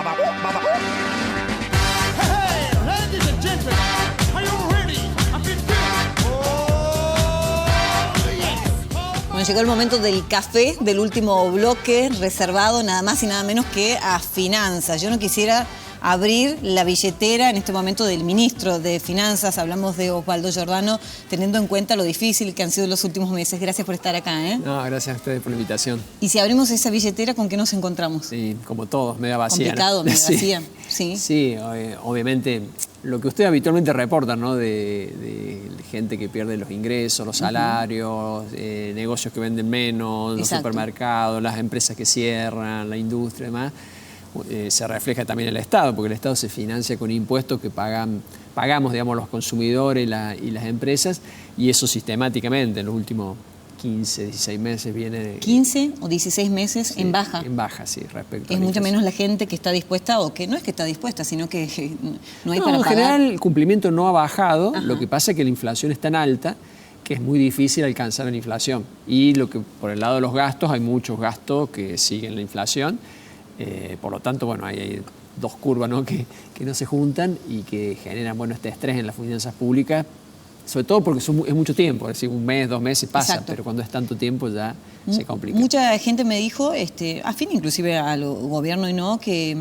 Hey, ladies and gentlemen, are you ready? I feel good. Oh, yes. Bueno, llegó el momento del café, del último bloque, reservado nada más y nada menos que a finanzas. Yo no quisiera abrir la billetera en este momento del ministro de Finanzas, hablamos de Osvaldo Giordano, teniendo en cuenta lo difícil que han sido los últimos meses. Gracias por estar acá, ¿eh? No, gracias a ustedes por la invitación. Y si abrimos esa billetera, ¿con qué nos encontramos? Sí, como todos, media vacía. Complicado, ¿no? media Sí. vacía. Sí. Sí, obviamente, lo que ustedes habitualmente reportan, ¿no? De gente que pierde los ingresos, los salarios, negocios que venden menos, los supermercados, las empresas que cierran, la industria y demás. Se refleja también en el Estado, porque el Estado se financia con impuestos que pagamos, digamos, los consumidores y las empresas, y eso sistemáticamente en los últimos 15, 16 meses viene... 15 o 16 meses sí, en baja. En baja, sí, respecto Es a mucho menos la gente que está dispuesta, o que no es que está dispuesta, sino que no hay para en pagar. general el cumplimiento no ha bajado, lo que pasa es que la inflación es tan alta que es muy difícil alcanzar la inflación. Y lo que por el lado de los gastos, hay muchos gastos que siguen la inflación. Por lo tanto, bueno, hay dos curvas, ¿no? que no se juntan y que generan, bueno, este estrés en las finanzas públicas, sobre todo porque es mucho tiempo, es decir, un mes, 2 meses pasa, pero cuando es tanto tiempo ya se complica. Mucha gente me dijo, afín inclusive al gobierno y no, que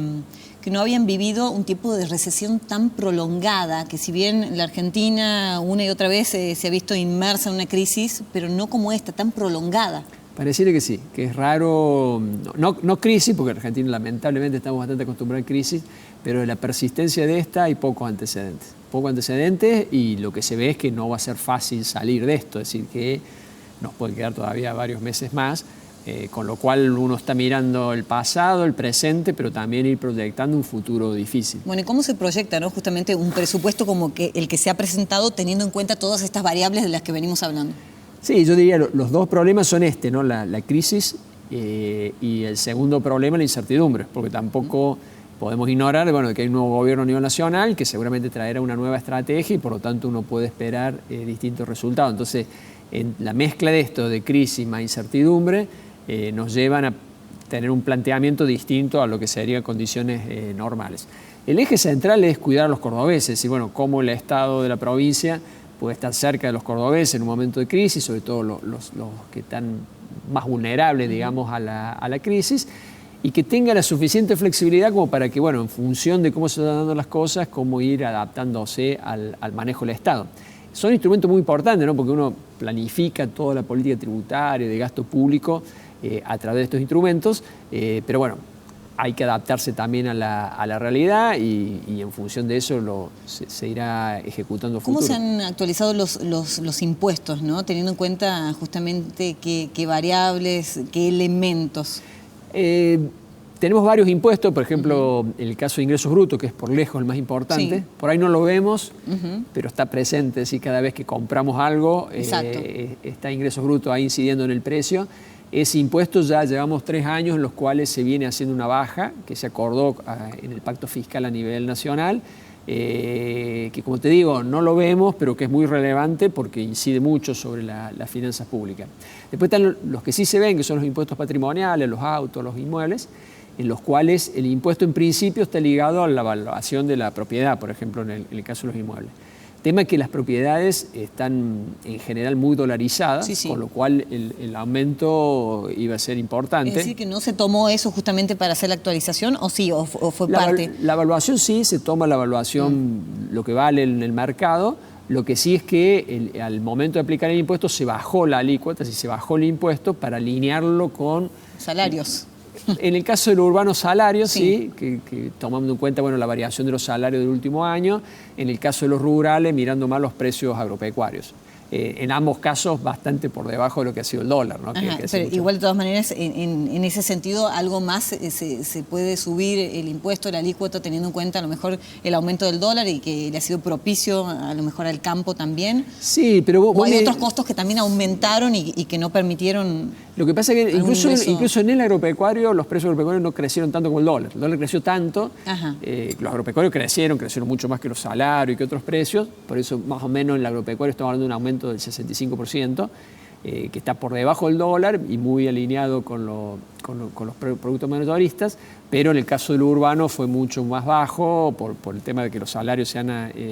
no habían vivido un tipo de recesión tan prolongada, que si bien la Argentina una y otra vez se ha visto inmersa en una crisis, pero no como esta, tan prolongada. Pareciera que sí, que es raro, no crisis, porque en Argentina lamentablemente estamos bastante acostumbrados a crisis, pero de la persistencia de esta hay pocos antecedentes y lo que se ve es que no va a ser fácil salir de esto, es decir, que nos puede quedar todavía varios meses más, con lo cual uno está mirando el pasado, el presente, pero también ir proyectando un futuro difícil. Bueno, ¿y cómo se proyecta, no, justamente un presupuesto como que el que se ha presentado teniendo en cuenta todas estas variables de las que venimos hablando? Sí, yo diría los dos problemas son ¿no? La crisis y el segundo problema, la incertidumbre, porque tampoco podemos ignorar, bueno, que hay un nuevo gobierno a nivel nacional que seguramente traerá una nueva estrategia y por lo tanto uno puede esperar distintos resultados. Entonces, en la mezcla de esto, de crisis más incertidumbre, nos llevan a tener un planteamiento distinto a lo que serían condiciones normales. El eje central es cuidar a los cordobeses y, bueno, cómo el Estado de la provincia puede estar cerca de los cordobeses en un momento de crisis, sobre todo los que están más vulnerables, digamos, a la crisis, y que tenga la suficiente flexibilidad como para que, bueno, en función de cómo se están dando las cosas, cómo ir adaptándose al manejo del Estado. Son instrumentos muy importantes, ¿no? Porque uno planifica toda la política tributaria, de gasto público, a través de estos instrumentos, pero bueno, hay que adaptarse también a la realidad y en función de eso se irá ejecutando futuro. ¿Cómo se han actualizado los impuestos, ¿no? Teniendo en cuenta justamente qué variables, qué elementos? Tenemos varios impuestos, por ejemplo, el caso de ingresos brutos, que es por lejos el más importante. Sí. Por ahí no lo vemos, pero está presente, es decir, cada vez que compramos algo, está ingresos brutos ahí incidiendo en el precio. Ese impuesto ya llevamos 3 años en los cuales se viene haciendo una baja, que se acordó en el pacto fiscal a nivel nacional, que como te digo, no lo vemos, pero que es muy relevante porque incide mucho sobre las finanzas públicas. Después están los que sí se ven, que son los impuestos patrimoniales, los autos, los inmuebles, en los cuales el impuesto en principio está ligado a la valoración de la propiedad, por ejemplo, en el caso de los inmuebles. Tema que las propiedades están en general muy dolarizadas, con lo cual el aumento iba a ser importante. Es decir, que no se tomó eso justamente para hacer la actualización, ¿o sí? ¿O fue parte? La evaluación sí, se toma la evaluación, lo que vale en el mercado. Lo que sí es que al momento de aplicar el impuesto se bajó la alícuota, se bajó el impuesto para alinearlo con... salarios. En el caso de los urbanos salarios, que tomando en cuenta, bueno, la variación de los salarios del último año. En el caso de los rurales, mirando más los precios agropecuarios. En ambos casos bastante por debajo de lo que ha sido el dólar, ¿no? Pero igual, de todas maneras, en ese sentido, algo más se puede subir el impuesto, la alícuota, teniendo en cuenta a lo mejor el aumento del dólar y que le ha sido propicio a lo mejor al campo también. Sí, pero ¿O hay otros costos que también aumentaron y que no permitieron? Lo que pasa es que incluso en el agropecuario, los precios agropecuarios no crecieron tanto como el dólar. El dólar creció tanto, los agropecuarios crecieron mucho más que los salarios y que otros precios, por eso más o menos en el agropecuario estamos hablando de un aumento del 65%, que está por debajo del dólar y muy alineado con los productos mayoristas, pero en el caso del urbano fue mucho más bajo por el tema de que los salarios se han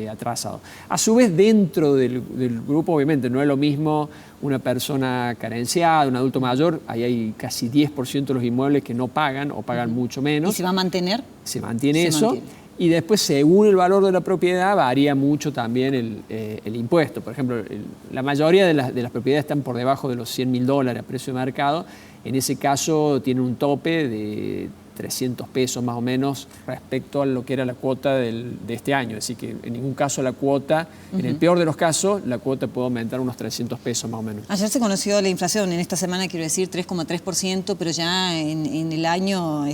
atrasado. A su vez, dentro del grupo, obviamente, no es lo mismo una persona carenciada, un adulto mayor, ahí hay casi 10% de los inmuebles que no pagan o pagan mucho menos. ¿Y se va a mantener? Se mantiene eso. Y después, según el valor de la propiedad, varía mucho también el impuesto. Por ejemplo, la mayoría de las propiedades están por debajo de los $100.000 a precio de mercado. En ese caso, tiene un tope de 300 pesos más o menos respecto a lo que era la cuota de este año. Es decir, que en ningún caso la cuota, en el peor de los casos, la cuota puede aumentar unos 300 pesos más o menos. Ayer se conoció la inflación, en esta semana quiero decir 3,3%, pero ya en el año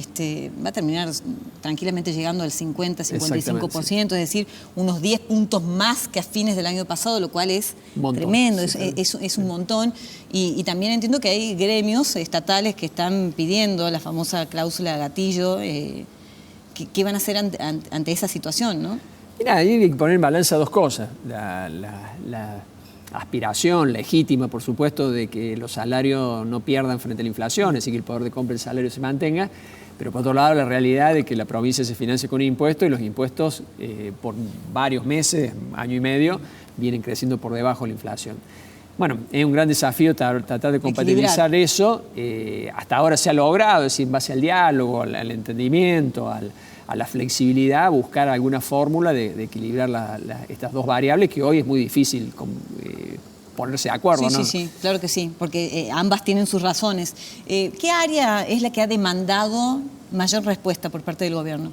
va a terminar tranquilamente llegando al 50-55%, sí. Es decir, unos 10 puntos más que a fines del año pasado, lo cual es tremendo, sí, es un montón. Y también entiendo que hay gremios estatales que están pidiendo la famosa cláusula gatillo. ¿Qué van a hacer ante esa situación, no? Mira, ahí hay que poner en balanza dos cosas. La aspiración legítima, por supuesto, de que los salarios no pierdan frente a la inflación, es decir, que el poder de compra del salario se mantenga, pero por otro lado la realidad de que la provincia se financia con impuestos y los impuestos por varios meses, año y medio, vienen creciendo por debajo de la inflación. Bueno, es un gran desafío tratar de compatibilizar eso. Hasta ahora se ha logrado, es decir, en base al diálogo, al entendimiento, a la flexibilidad, buscar alguna fórmula de equilibrar estas dos variables que hoy es muy difícil ponerse de acuerdo, sí, ¿no? Sí, claro que sí, porque ambas tienen sus razones. ¿Qué área es la que ha demandado mayor respuesta por parte del gobierno?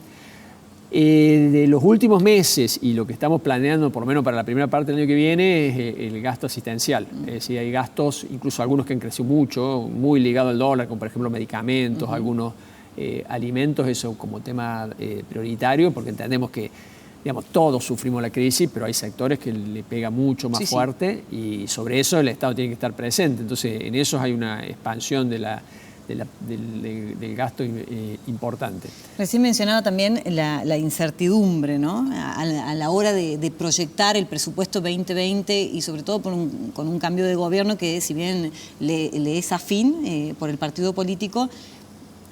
De los últimos meses y lo que estamos planeando, por lo menos para la primera parte del año que viene, es el gasto asistencial. Es decir, hay gastos, incluso algunos que han crecido mucho, muy ligados al dólar, como por ejemplo medicamentos, algunos alimentos, eso como tema prioritario, porque entendemos que, digamos, todos sufrimos la crisis, pero hay sectores que le pega mucho más fuerte y sobre eso el Estado tiene que estar presente. Entonces, en eso hay una expansión del gasto importante. Recién mencionaba también la incertidumbre, ¿no? A la hora de proyectar el presupuesto 2020 y sobre todo con un cambio de gobierno que, si bien le es afín por el partido político,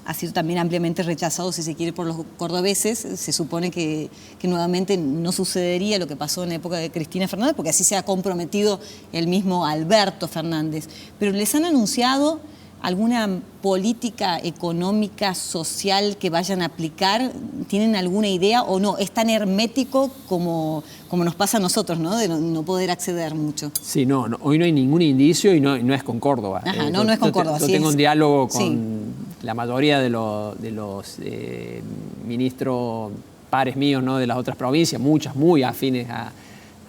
ha sido también ampliamente rechazado, si se quiere, por los cordobeses. Se supone que nuevamente no sucedería lo que pasó en la época de Cristina Fernández, porque así se ha comprometido el mismo Alberto Fernández. Pero les han anunciado alguna política económica, social que vayan a aplicar. ¿Tienen alguna idea o no? ¿Es tan hermético como nos pasa a nosotros, ¿no? De no poder acceder mucho. Sí, no, hoy no hay ningún indicio y no es con Córdoba. Ajá, no es con Córdoba. Yo tengo un diálogo con la mayoría de los ministros pares míos, ¿no?, de las otras provincias, muchas muy afines a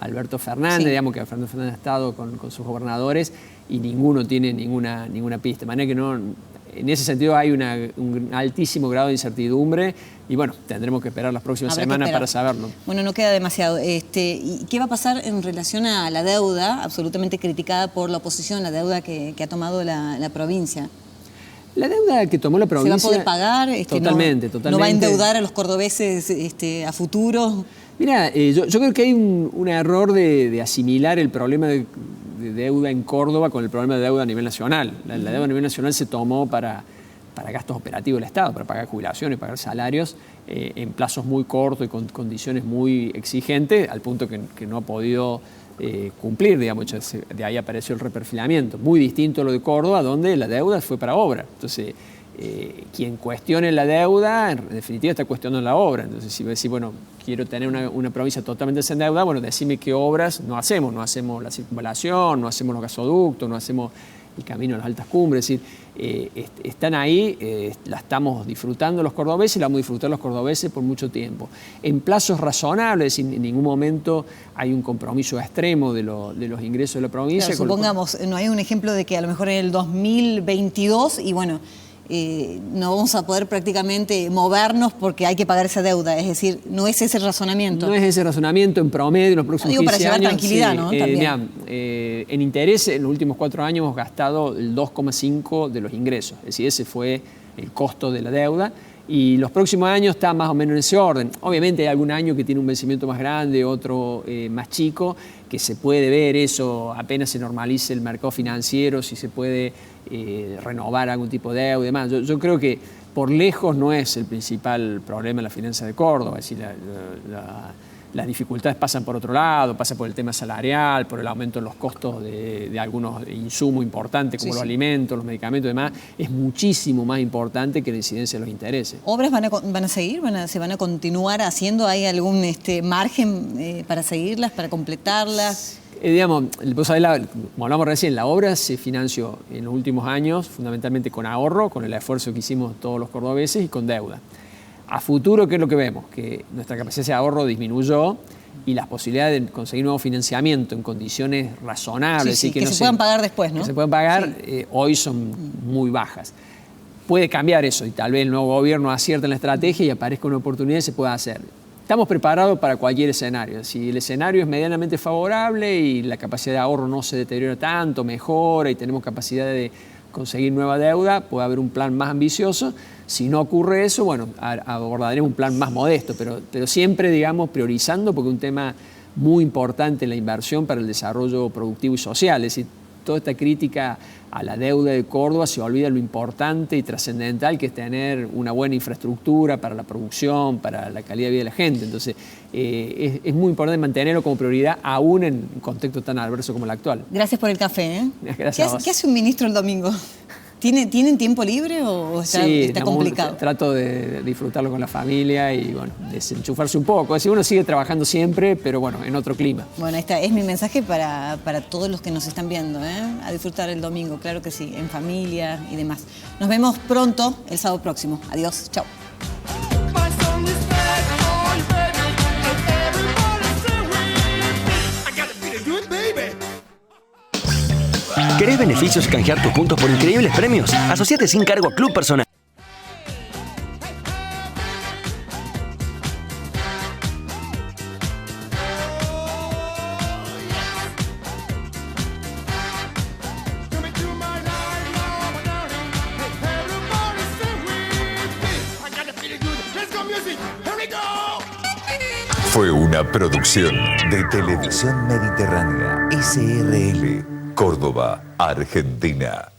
Alberto Fernández, digamos que Alberto Fernández ha estado con sus gobernadores y ninguno tiene ninguna pista. De manera que no, en ese sentido hay un altísimo grado de incertidumbre y bueno, tendremos que esperar las próximas semanas para saberlo. Bueno, no queda demasiado. ¿Y qué va a pasar en relación a la deuda, absolutamente criticada por la oposición, la deuda que ha tomado la provincia? La deuda que tomó la provincia... ¿Se va a poder pagar? Totalmente. ¿No va a endeudar a los cordobeses a futuro? Mira, yo creo que hay un error de asimilar el problema de deuda en Córdoba con el problema de deuda a nivel nacional. La deuda a nivel nacional se tomó para gastos operativos del Estado, para pagar jubilaciones, pagar salarios en plazos muy cortos y con condiciones muy exigentes, al punto que no ha podido cumplir, digamos. De ahí apareció el reperfilamiento. Muy distinto a lo de Córdoba, donde la deuda fue para obra. Entonces, quien cuestione la deuda, en definitiva está cuestionando la obra. Entonces, si decís, bueno, quiero tener una provincia totalmente sin deuda, bueno, decime qué obras no hacemos la circunvalación, no hacemos los gasoductos, no hacemos el camino a las altas cumbres. Es decir, están ahí, la estamos disfrutando los cordobeses y la vamos a disfrutar los cordobeses por mucho tiempo. En plazos razonables, es decir, en ningún momento hay un compromiso extremo de los ingresos de la provincia. Claro, supongamos, no hay un ejemplo de que a lo mejor en el 2022, y bueno, no vamos a poder prácticamente movernos porque hay que pagar esa deuda. Es decir, no es ese razonamiento. No es ese razonamiento en promedio en los próximos 15 años. Para llevar tranquilidad, sí, ¿no? También. Mirá, en interés, en los últimos 4 años hemos gastado el 2,5% de los ingresos. Es decir, ese fue el costo de la deuda. Y los próximos años está más o menos en ese orden. Obviamente hay algún año que tiene un vencimiento más grande, otro más chico, que se puede ver eso apenas se normalice el mercado financiero, si se puede renovar algún tipo de deuda y demás. Yo creo que por lejos no es el principal problema en la finanza de Córdoba. Es decir, las dificultades pasan por otro lado, pasa por el tema salarial, por el aumento en los costos de algunos insumos importantes como los alimentos, los medicamentos y demás. Es muchísimo más importante que la incidencia de los intereses. ¿Obras van a seguir? ¿Se van a continuar haciendo? ¿Hay algún margen para seguirlas, para completarlas? Digamos, como hablamos recién, la obra se financió en los últimos años fundamentalmente con ahorro, con el esfuerzo que hicimos todos los cordobeses y con deuda. A futuro, ¿qué es lo que vemos? Que nuestra capacidad de ahorro disminuyó y las posibilidades de conseguir nuevo financiamiento en condiciones razonables. Sí, que se puedan pagar después, ¿no? Que se puedan pagar, hoy son muy bajas. Puede cambiar eso y tal vez el nuevo gobierno acierte en la estrategia y aparezca una oportunidad y se pueda hacer. Estamos preparados para cualquier escenario. Si el escenario es medianamente favorable y la capacidad de ahorro no se deteriora tanto, mejora y tenemos capacidad de conseguir nueva deuda, puede haber un plan más ambicioso. Si no ocurre eso, bueno, abordaremos un plan más modesto, pero siempre, digamos, priorizando, porque es un tema muy importante la inversión para el desarrollo productivo y social. Es decir, toda esta crítica a la deuda de Córdoba se olvida lo importante y trascendental que es tener una buena infraestructura para la producción, para la calidad de vida de la gente. Entonces, es muy importante mantenerlo como prioridad, aún en un contexto tan adverso como el actual. Gracias por el café, ¿eh? Gracias a vos. ¿Qué hace un ministro el domingo? ¿Tienen tiempo libre o está complicado? Trato de disfrutarlo con la familia y bueno, desenchufarse un poco. Es decir, uno sigue trabajando siempre, pero bueno, en otro clima. Bueno, este es mi mensaje para todos los que nos están viendo, ¿eh? A disfrutar el domingo, claro que sí, en familia y demás. Nos vemos pronto el sábado próximo. Adiós, chao. ¿Querés beneficios y canjear tus puntos por increíbles premios? Asociate sin cargo a Club Personal. Fue una producción de Televisión Mediterránea, SRL, Córdoba, Argentina.